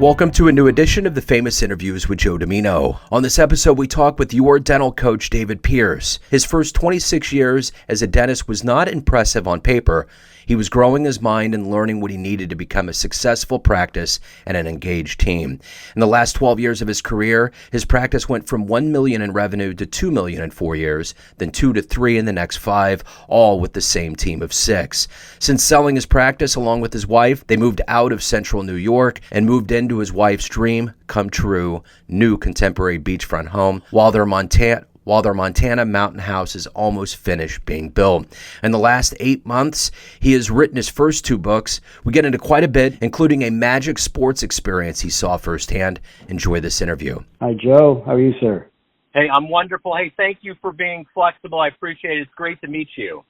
Welcome to a new edition of the Famous Interviews with Joe Dimino. On this episode, we talk with your dental coach, David Pearce. His first 26 years as a dentist was not impressive on paper. He was growing his mind and learning what he needed to become a successful practice and an engaged team. In the last 12 years of his career, his practice went from $1 million in revenue to $2 million in 4 years, then 2 to 3 in the next 5, all with the same team of 6. Since selling his practice along with his wife, they moved out of central New York and moved into his wife's dream come true, new contemporary beachfront home, while their Montana mountain house is almost finished being built. In the last 8 months, he has written his first 2 books. We get into quite a bit, including a magic sports experience he saw firsthand. Enjoy this interview. Hi, Joe. How are you, sir? Hey, I'm wonderful. Hey, thank you for being flexible. I appreciate it. It's great to meet you.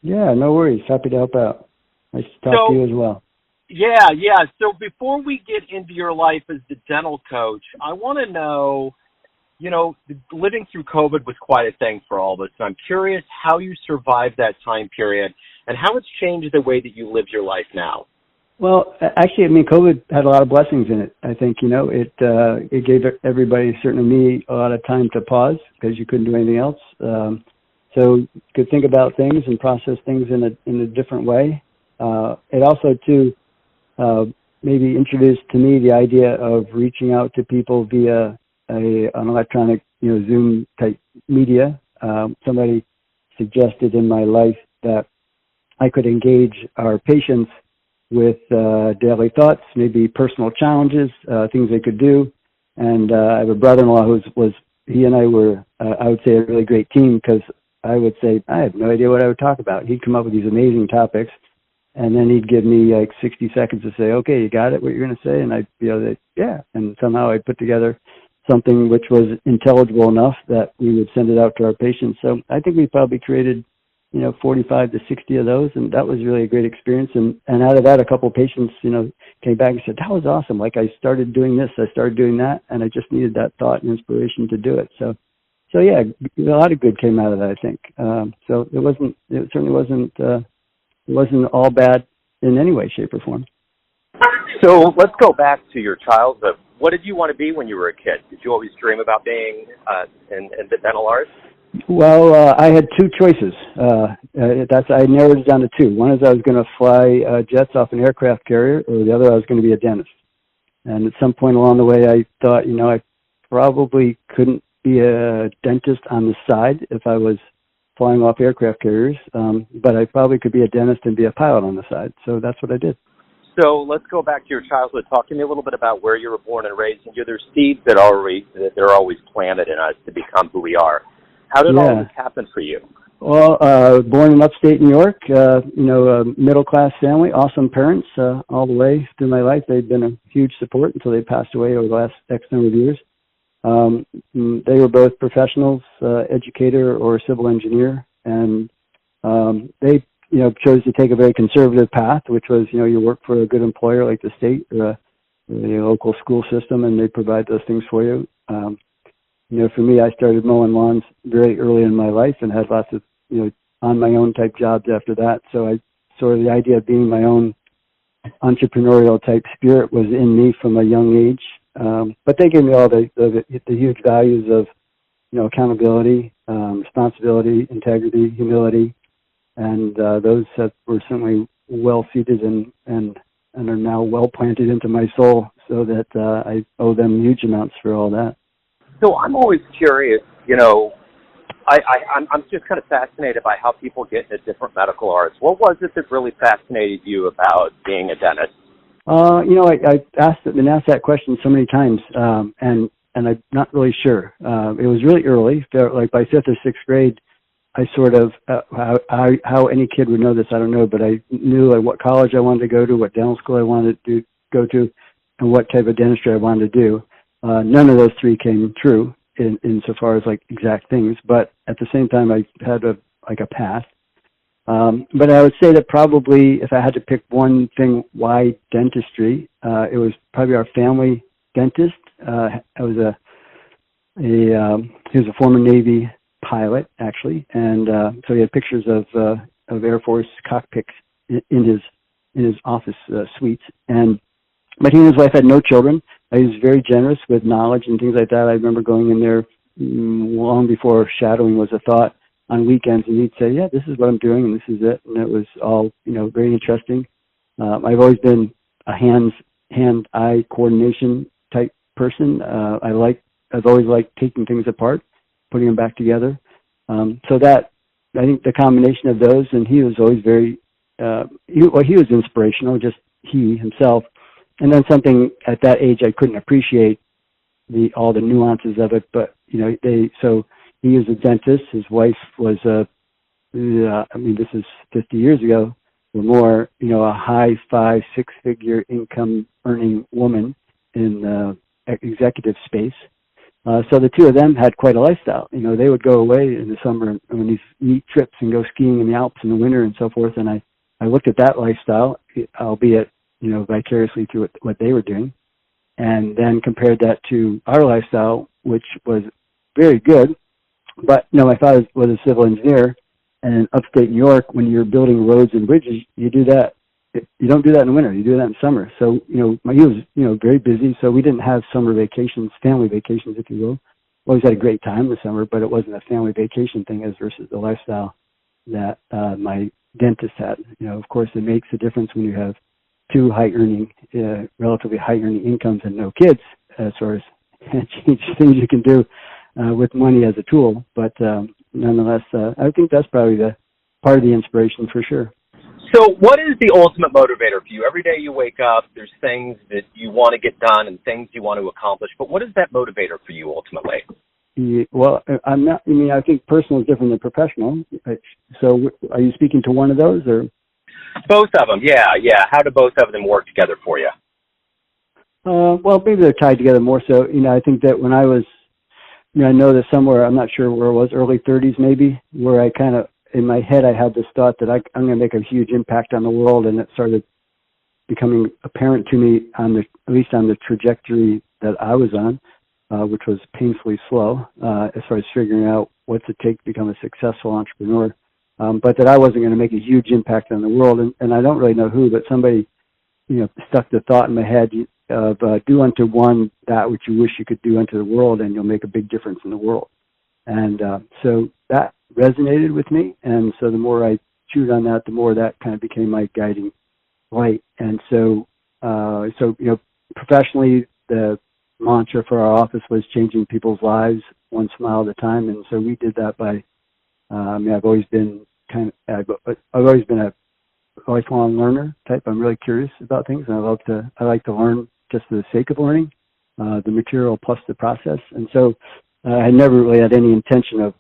Yeah, no worries. Happy to help out. Nice to talk to you as well. Yeah. So before we get into your life as the dental coach, I want to know, living through COVID was quite a thing for all of us. And I'm curious how you survived that time period and how it's changed the way that you live your life now. Well, actually, COVID had a lot of blessings in it. I think, it gave everybody, certainly me, a lot of time to pause because you couldn't do anything else. So you could think about things and process things in a different way. It also, too, maybe introduced to me the idea of reaching out to people via an electronic, Zoom type media. Somebody suggested in my life that I could engage our patients with daily thoughts, maybe personal challenges, things they could do. And I have a brother-in-law he and I were, I would say, a really great team because I would say, I have no idea what I would talk about. He'd come up with these amazing topics, and then he'd give me like 60 seconds to say, okay, you got it, what you're going to say? And I'd be able to, yeah. And somehow I'd put together something which was intelligible enough that we would send it out to our patients. So I think we probably created, 45 to 60 of those, and that was really a great experience. And out of that, a couple of patients, came back and said, that was awesome. Like I started doing this, I started doing that, and I just needed that thought and inspiration to do it. So yeah, a lot of good came out of that, I think. So it certainly wasn't all bad in any way, shape, or form. So let's go back to your childhood. What did you want to be when you were a kid? Did you always dream about being in the dental arts? Well, I had 2 choices. I narrowed it down to 2. One is I was going to fly jets off an aircraft carrier, or the other I was going to be a dentist. And at some point along the way, I thought, I probably couldn't be a dentist on the side if I was flying off aircraft carriers, but I probably could be a dentist and be a pilot on the side. So that's what I did. So let's go back to your childhood. Talk to me a little bit about where you were born and raised. And there's seeds that are always planted in us to become who we are. How did all this happen for you? Well, born in upstate New York, a middle-class family, awesome parents all the way through my life. They've been a huge support until they passed away over the last X number of years. They were both professionals, educator or civil engineer, and they, chose to take a very conservative path, which was, you work for a good employer like the state or the local school system, and they provide those things for you. For me, I started mowing lawns very early in my life and had lots of, on my own type jobs after that. So the idea of being my own entrepreneurial type spirit was in me from a young age. But they gave me all the huge values of, accountability, responsibility, integrity, humility, and those were certainly well seated and are now well planted into my soul, so that I owe them huge amounts for all that. So I'm always curious, I'm just kind of fascinated by how people get into different medical arts. What was it that really fascinated you about being a dentist? I've been asked that question so many times, and I'm not really sure. It was really early, like by 5th or 6th grade. I sort of, how any kid would know this, I don't know, but I knew like what college I wanted to go to, what dental school I wanted to go to, and what type of dentistry I wanted to do. None of those 3 came true in so far as like exact things, but at the same time I had a path. But I would say that probably if I had to pick one thing, why dentistry, it was probably our family dentist. He was a former Navy pilot, actually, and so he had pictures of Air Force cockpits in his office suites. But he and his wife had no children, he was very generous with knowledge and things like that. I remember going in there long before shadowing was a thought on weekends, and he'd say, yeah, this is what I'm doing, and this is it. And it was all, very interesting. I've always been a hand-eye coordination type person. I've always liked taking things apart, putting them back together. So that, I think the combination of those, and he was always very, he was inspirational, just he himself. And then something at that age I couldn't appreciate all the nuances of it, but so he was a dentist. His wife was this is 50 years ago or more, a high 5-6-figure income earning woman in executive space. So the two of them had quite a lifestyle. They would go away in the summer on these neat trips and go skiing in the Alps in the winter and so forth. And I looked at that lifestyle, albeit, vicariously through what they were doing, and then compared that to our lifestyle, which was very good. But, my father was a civil engineer, and in upstate New York, when you're building roads and bridges, you do that. You don't do that in the winter. You do that in summer. So, he was, very busy. So we didn't have summer vacations, family vacations, if you will. Always had a great time in the summer, but it wasn't a family vacation thing as versus the lifestyle that my dentist had. Of course, it makes a difference when you have two relatively high-earning incomes and no kids, as far as change things you can do with money as a tool. But nonetheless, I think that's probably the part of the inspiration for sure. So what is the ultimate motivator for you? Every day you wake up, there's things that you want to get done and things you want to accomplish, but what is that motivator for you ultimately? Yeah, well, I'm not, I think personal is different than professional. So are you speaking to one of those or? Both of them, yeah. How do both of them work together for you? Well, maybe they're tied together more so. I think that when I was, I know that somewhere, I'm not sure where it was, early 30s maybe, where I kind of, in my head, I had this thought that I'm going to make a huge impact on the world, and it started becoming apparent to me at least on the trajectory that I was on, which was painfully slow as far as figuring out what's it take to become a successful entrepreneur. But that I wasn't going to make a huge impact on the world. And I don't really know who, but somebody, stuck the thought in my head of do unto one that which you wish you could do unto the world, and you'll make a big difference in the world. And so that resonated with me. And so the more I chewed on that, the more that kind of became my guiding light. And so, professionally, the mantra for our office was changing people's lives one smile at a time. And so we did that by, I've always been I've always been a lifelong learner type. I'm really curious about things, and I like to learn just for the sake of learning, the material plus the process. And so I never really had any intention of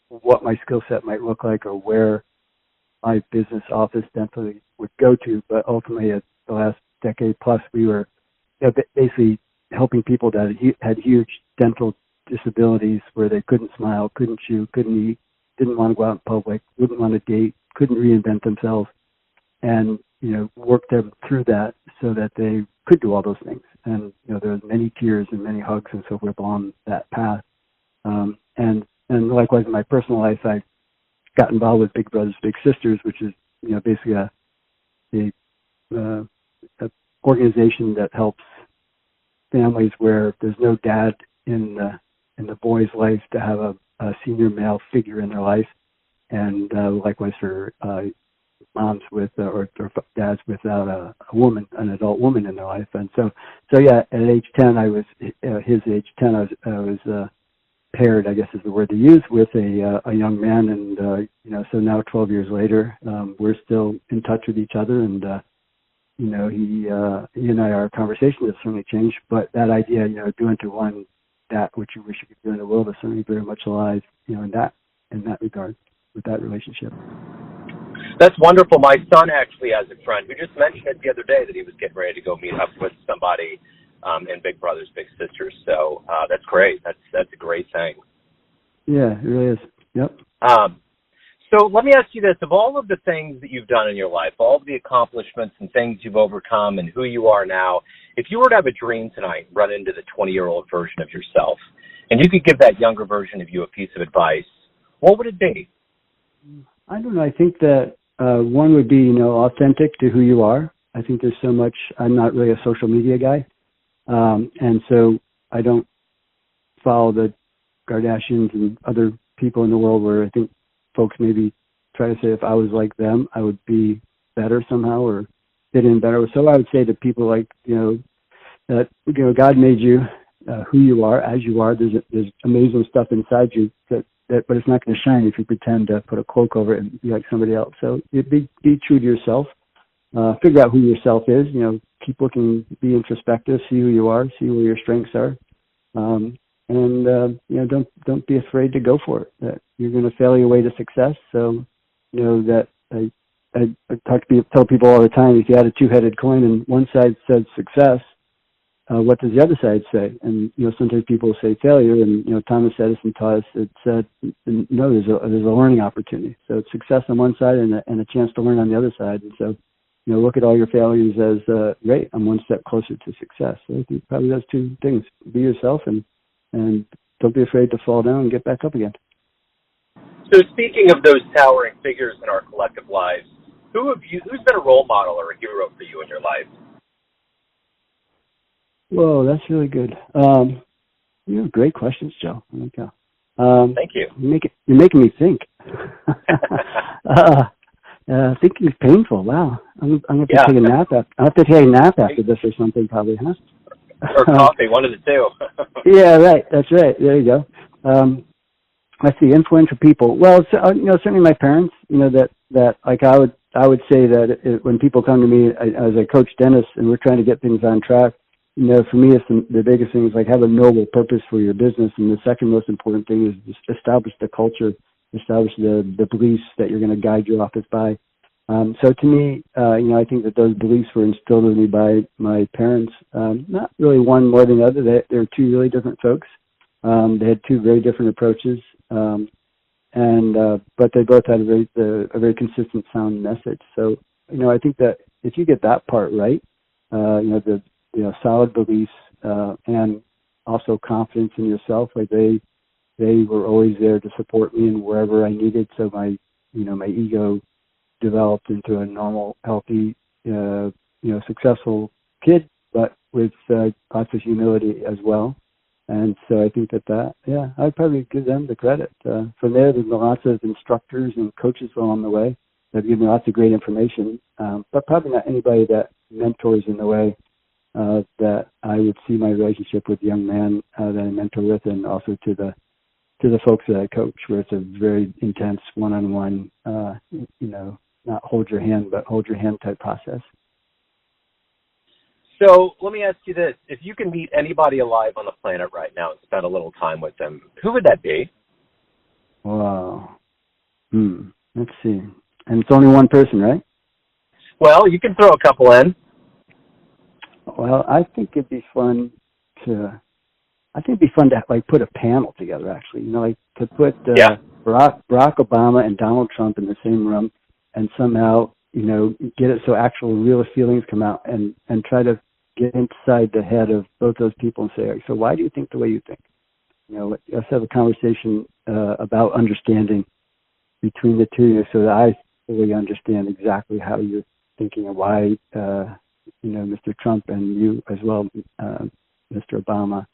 what my skill set might look like or where my business office dentally would go to. But ultimately, at the last decade plus, we were basically helping people that had huge dental disabilities where they couldn't smile, couldn't chew, couldn't eat, didn't want to go out in public, wouldn't want to date, couldn't reinvent themselves, and work them through that so that they could do all those things. And there was many tears and many hugs and so forth along that path. And likewise in my personal life, I got involved with Big Brothers Big Sisters, which is basically a organization that helps families where there's no dad in the boy's life to have a senior male figure in their life, and likewise for moms with or dads without a woman, an adult woman in their life. And so yeah, at age 10, I was his age 10. I was paired, I guess is the word to use, with a young man, and so now 12 years later, we're still in touch with each other, and he and our conversation has certainly changed, but that idea, do unto one that which you wish you could do in the world is certainly very much alive, in that regard, with that relationship. That's wonderful. My son actually has a friend who just mentioned it the other day that he was getting ready to go meet up with somebody in Big Brothers Big Sisters. So that's great. That's a great thing. Yeah, it really is. Yep. So let me ask you this. Of all of the things that you've done in your life, all of the accomplishments and things you've overcome and who you are now, if you were to have a dream tonight, run into the 20-year-old version of yourself, and you could give that younger version of you a piece of advice, what would it be? I don't know. I think that one would be, authentic to who you are. I think there's so much. I'm not really a social media guy. And so I don't follow the Kardashians and other people in the world where I think folks maybe try to say if I was like them, I would be better somehow or fit in better. So I would say to people like, that, God made you who you are, as you are. There's amazing stuff inside you that but it's not going to shine if you pretend to put a cloak over it and be like somebody else. So be true to yourself. Figure out who yourself is. Keep looking, be introspective, see who you are, see where your strengths are, and don't be afraid to go for it. That you're going to fail your way to success. So that I tell people all the time, if you had a two-headed coin and one side said success, what does the other side say? And sometimes people say failure, and Thomas Edison taught us it said no, there's a learning opportunity. So it's success on one side and a chance to learn on the other side. And so look at all your failures as great. I'm one step closer to success. So I think probably those two things: be yourself and don't be afraid to fall down and get back up again. So speaking of those towering figures in our collective lives, who's been a role model or a hero for you in your life? Whoa, that's really good. Great questions, Joe. Thank you. You're making me think. Thinking is painful. Wow, I'm going to take a nap. I have to take a nap after this or something, probably, huh? Or coffee, one of the two. Yeah, right. That's right. There you go. Let's see, influential people. Well, certainly my parents. That like I would say that when people come to me as a coach dentist and we're trying to get things on track, for me, it's the biggest thing is like have a noble purpose for your business, and the second most important thing is just establish the culture, establish the beliefs that you're going to guide your office by. So to me, I think that those beliefs were instilled in me by my parents. Not really one more than the other. They're two really different folks. They had two very different approaches, but they both had a very consistent, sound message. So I think that if you get that part right, solid beliefs and also confidence in yourself, like they were always there to support me in wherever I needed. So my ego developed into a normal, healthy, successful kid, but with lots of humility as well. And so I think I'd probably give them the credit. From there, there's been lots of instructors and coaches along the way that have given me lots of great information, but probably not anybody that mentors in the way that I would see my relationship with the young man that I mentor with, and also to the folks that I coach, where it's a very intense one-on-one, not hold your hand, but hold your hand type process. So let me ask you this. If you can meet anybody alive on the planet right now and spend a little time with them, who would that be? Wow. Let's see. And it's only one person, right? Well, you can throw a couple in. Well, I think it'd be fun to like put a panel together, actually. Like to put Barack Obama and Donald Trump in the same room and somehow, get it so actual real feelings come out and try to get inside the head of both those people and say, so why do you think the way you think? Let's have a conversation about understanding between the two of you so that I fully understand exactly how you're thinking and why, Mr. Trump and you as well, Mr. Obama.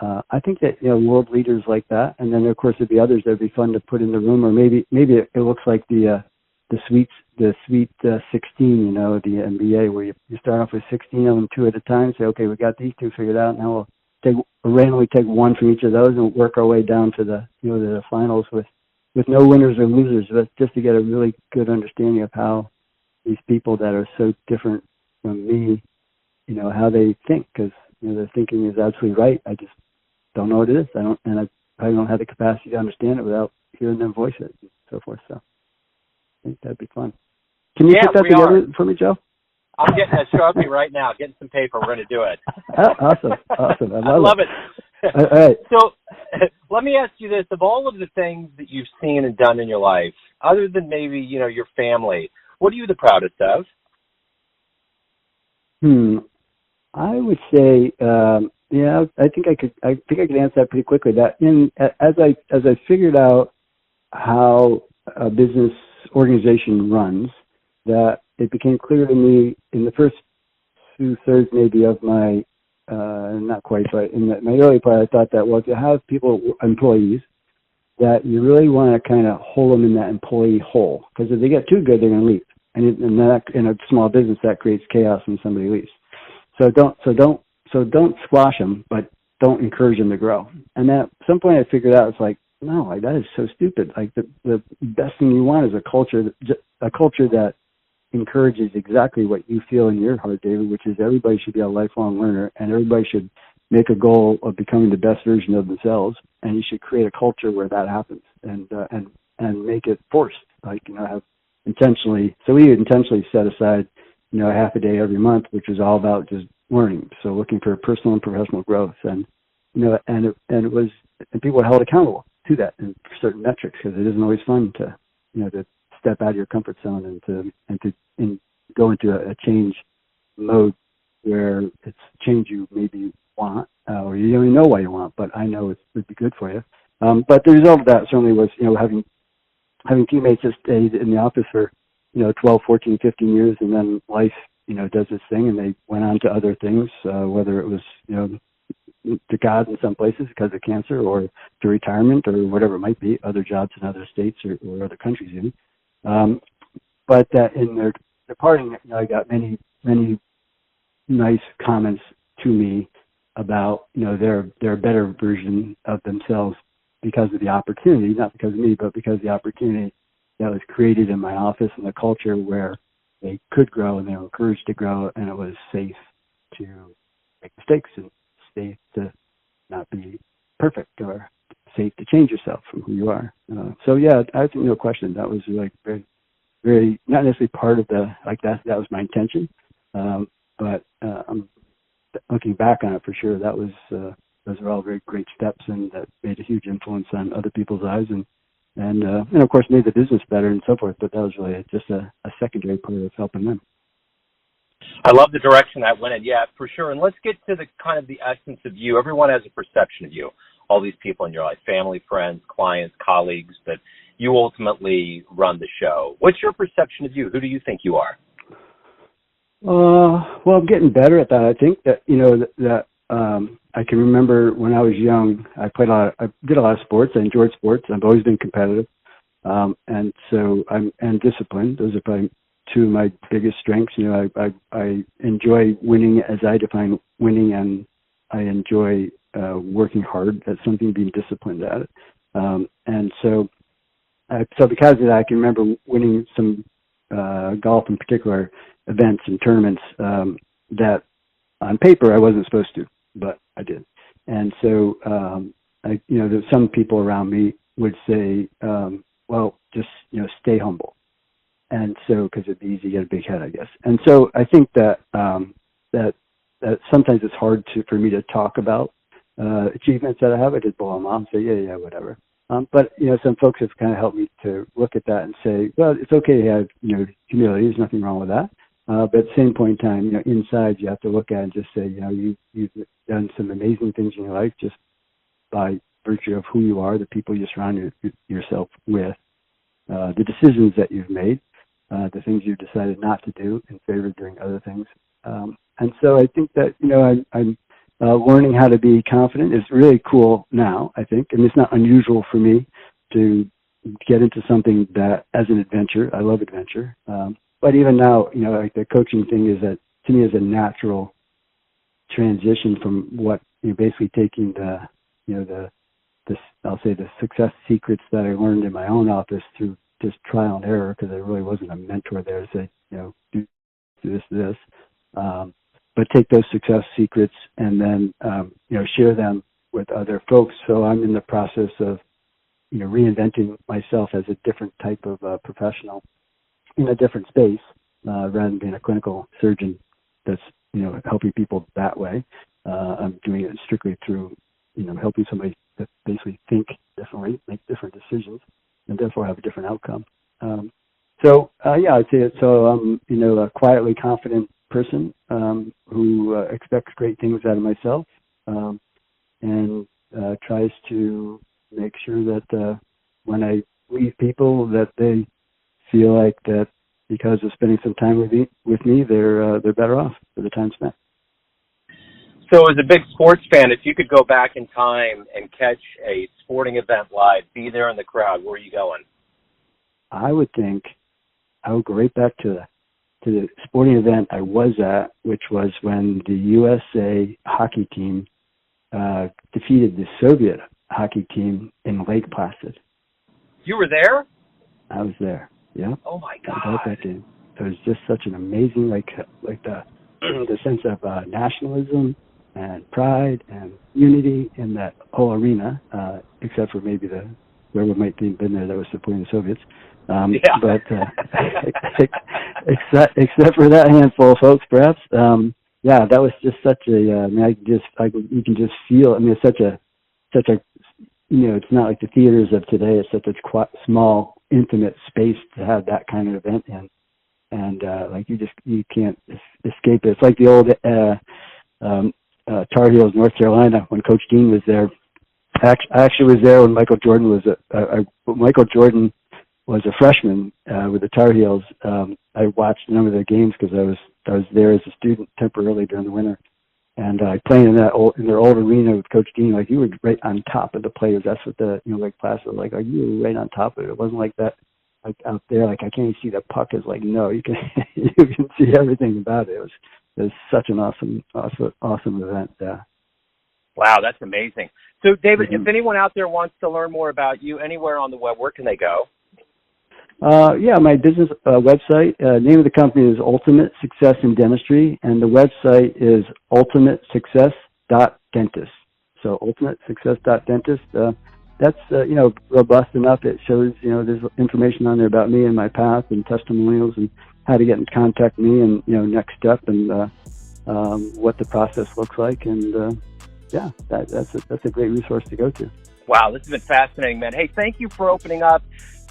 I think that, world leaders like that, and then of course there'd be others that'd be fun to put in the room, or maybe it looks like the sweet 16, the NBA, where you start off with 16 of them, two at a time, say, okay, we got these two figured out, now we'll randomly take one from each of those and work our way down to the finals with no winners or losers, but just to get a really good understanding of how these people that are so different from me, how they think, because their thinking is absolutely right. I just don't know what it is. I probably don't have the capacity to understand it without hearing them voice it and so forth. So I think that'd be fun. Can you put that together for me, Joe? I'm getting a Sharpie right now, getting some paper. We're going to do it. Awesome. I love it. All right. So let me ask you this. Of all of the things that you've seen and done in your life, other than maybe, your family, what are you the proudest of? I would say, I think I could answer that pretty quickly. That as I figured out how a business organization runs, that it became clear to me in the first 2/3 maybe of my not quite, but in my early part, I thought that, well, to have employees, that you really want to kind of hold them in that employee hole, because if they get too good, they're going to leave, and that, in a small business, that creates chaos when somebody leaves. So don't squash them, but don't encourage them to grow. And then at some point, I figured out, it's like, no, like, that is so stupid. Like, the best thing you want is a culture that encourages exactly what you feel in your heart, David, which is everybody should be a lifelong learner, and everybody should make a goal of becoming the best version of themselves, and you should create a culture where that happens, and make it forced, like, have intentionally. So we intentionally set aside, a half a day every month, which is all about just learning. So looking for personal and professional growth, and people are held accountable to that in certain metrics, because it isn't always fun to to step out of your comfort zone and to go into a change mode where it's change you maybe want, or you don't even know why you want, but I know it would be good for you. But the result of that certainly was, having teammates that stayed in the office for, 12, 14, 15 years, and then life, does its thing, and they went on to other things, whether it was, to God in some places because of cancer, or to retirement, or whatever it might be, other jobs in other states or other countries even. But in their departing, I got many, many nice comments to me about, their better version of themselves because of the opportunity, not because of me, but because of the opportunity that was created in my office, and the culture where they could grow and they were encouraged to grow, and it was safe to make mistakes and safe to not be perfect, or safe to change yourself from who you are. So yeah, I think no question that was like very, very, not necessarily part of that was my intention, but I'm looking back on it for sure. That was those are all very great steps, and that made a huge influence on other people's lives, and of course made the business better and so forth. But that was really just a secondary part of helping them. I love the direction that went in. Yeah, for sure. And let's get to the kind of the essence of you. Everyone has a perception of you, all these people in your life, family, friends, clients, colleagues, but you ultimately run the show. What's your perception of you? Who do you think you are? Well, I'm getting better at that. I think that, I can remember when I was young, I did a lot of sports. I enjoyed sports. I've always been competitive. And so I'm disciplined. Those are probably two of my biggest strengths. I enjoy winning as I define winning, and I enjoy working hard at something, being disciplined at it. And so because of that, I can remember winning some golf in particular events and tournaments that on paper I wasn't supposed to, but I did. And so there's some people around me would say, well, just stay humble. And so, because it'd be easy to get a big head, I guess. And so I think that that sometimes it's hard for me to talk about achievements that I have. I just blow them off and say, yeah, whatever. But some folks have kind of helped me to look at that and say, well, it's okay to have humility. There's nothing wrong with that. But at the same point in time, inside you have to look at it and just say, you've done some amazing things in your life just by virtue of who you are, the people you surround yourself with, the decisions that you've made, the things you've decided not to do in favor of doing other things. And so I think that, I'm learning how to be confident is really cool now, I think. And it's not unusual for me to get into something that as an adventure. I love adventure. But even now, like the coaching thing is that, to me, is a natural transition from what basically taking I'll say the success secrets that I learned in my own office through just trial and error, because there really wasn't a mentor there to say, do this. But take those success secrets and then, share them with other folks. So I'm in the process of, reinventing myself as a different type of professional in a different space, rather than being a clinical surgeon that's, helping people that way. I'm doing it strictly through, helping somebody that basically think differently, make different decisions, and therefore have a different outcome. I'd say it. So I'm, a quietly confident person who expects great things out of myself, and tries to make sure that when I leave people, that they feel like that because of spending some time with me, they're better off for the time spent. So as a big sports fan, if you could go back in time and catch a sporting event live, be there in the crowd, where are you going? I would think I would go right back to the sporting event I was at, which was when the USA hockey team defeated the Soviet hockey team in Lake Placid. You were there? I was there. Yeah. Oh my I was at that game. It was just such an amazing, like the sense of nationalism and pride and unity in that whole arena, except for maybe whoever might have been there that was supporting the Soviets. Yeah. But except for that handful of folks, perhaps. Yeah, that was just such a. You can just feel. I mean, it's such a. It's not like the theaters of today. It's such a small, intimate space to have that kind of event in, and you can't escape it. It's like the old Tar Heels, North Carolina, when Coach Dean was there. I actually was there when Michael Jordan was a freshman with the Tar Heels. I watched a number of their games because I was there as a student temporarily during the winter, and playing in their old arena with Coach Dean. Like, you were right on top of the players. That's what Lake Placid was like. You were right on top of it. It wasn't like that, like out there. Like, I can't even see the puck. Is like, no, you can you can see everything about it. It was such an awesome event. Wow, that's amazing. So, David, if anyone out there wants to learn more about you anywhere on the web, where can they go? My business website, name of the company is Ultimate Success in Dentistry, and the website is ultimatesuccess.dentist. So ultimatesuccess.dentist. That's robust enough. It shows there's information on there about me and my path and testimonials and how to get in contact me and next step and what the process looks like, and that's a great resource to go to. Wow, this has been fascinating, man. Hey, thank you for opening up.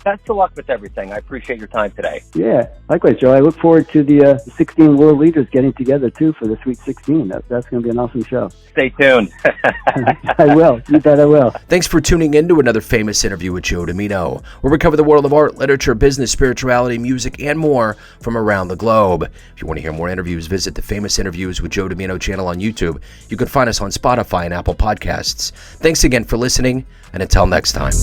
Best of luck with everything. I appreciate your time today. Yeah, likewise, Joe. I look forward to the 16 world leaders getting together, too, for the Sweet 16. That's going to be an awesome show. Stay tuned. I will. You bet I will. Thanks for tuning in to another famous interview with Joe Dimino, where we cover the world of art, literature, business, spirituality, music, and more from around the globe. If you want to hear more interviews, visit the Famous Interviews with Joe Dimino channel on YouTube. You can find us on Spotify and Apple Podcasts. Thanks again for listening, and until next time.